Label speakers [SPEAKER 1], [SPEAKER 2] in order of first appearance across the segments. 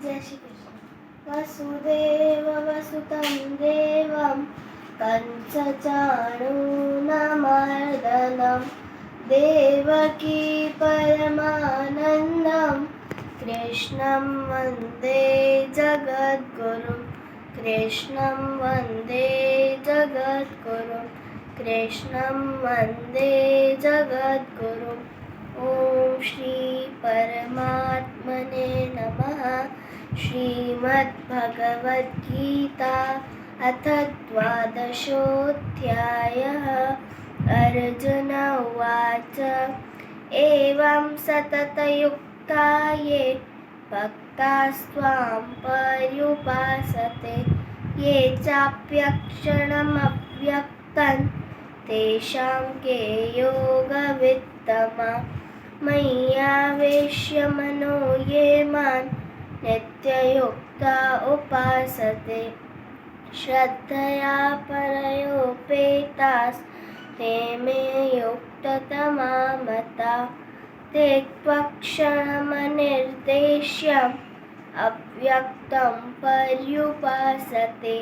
[SPEAKER 1] जय श्री कृष्ण। वसुदेवसुतं देवं कंसचाणूरमर्दनं देवकी परमानन्दं कृष्णं वन्दे जगद्गुरुं कृष्णं वन्दे जगद्गुरुं कृष्णं वन्दे जगद्गुरुम्। ॐ श्री परमात्मने नमः। श्रीमद्भगवद्गीता अथ द्वादशोऽध्यायः। अर्जुन उवाच एवं सततयुक्ता ये भक्तास्त्वां पर्युपासते ये चाप्यक्षरमव्यक्तं तेषां के योगवित्तमा मय्यावेश्य मनो ये मां नित्ययुक्ता उपासते श्रद्धया परयोपेतास् ते मे युक्ततमा मताः। ते त्वक्षरमनिर्देश्यम् अव्यक्तं पर्युपासते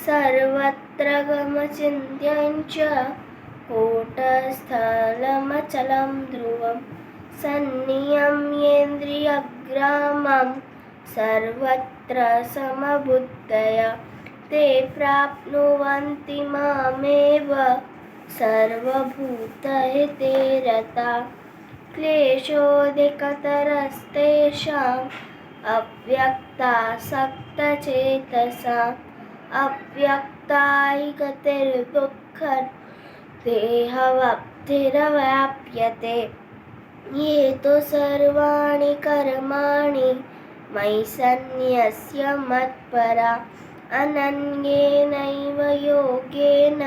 [SPEAKER 1] सर्वत्र गमचिन्त्यं च कूटस्थलमचलं ध्रुवं सन्नियम्येन्द्रियग्रामं सर्वत्र समबुद्धया ते प्राप्नुवन्ति मामेव सर्वभूतहिते रताः। क्लेशोऽधिकतरस्तेषाम् अव्यक्तासक्तचेतसाम् अव्यक्ता हि गतिर्दुःखं देहवद्भिर्व्याप्यते ये तु सर्वाणि कर्माणि मयि सन्न्यस्य मत्परा अनन्येनैव योगेन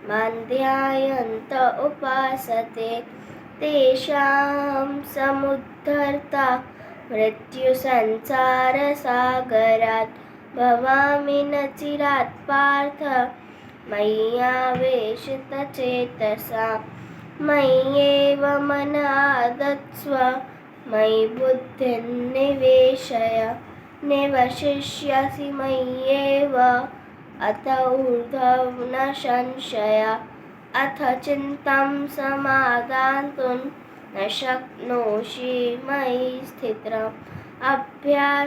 [SPEAKER 1] मां ध्यायन्त उपासते तेषां समुद्धरता मृत्युसंसारसागरात् भवामि न चिरात् पार्थ मय्यावेशितचेतसा मय्येव मन आदत्स्व मयि बुद्धिं निवेशय निवशिष्यसि मय्येव अत ऊर्ध्वं न संशयः। अथ चित्तं समादातुं न शक्नोषि मयि स्थिरम् अभ्यासयोगेन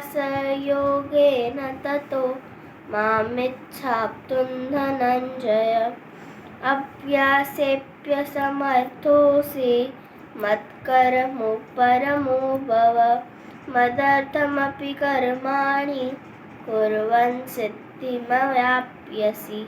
[SPEAKER 1] ततो मामिच्छाप्तुं धनञ्जय। अभ्यासेऽप्यसमर्थोऽसि मत्कर्मो परमो भव मदर्थमपि कर्माणि कुर्वन् सिद्धिमवाप्स्यसि।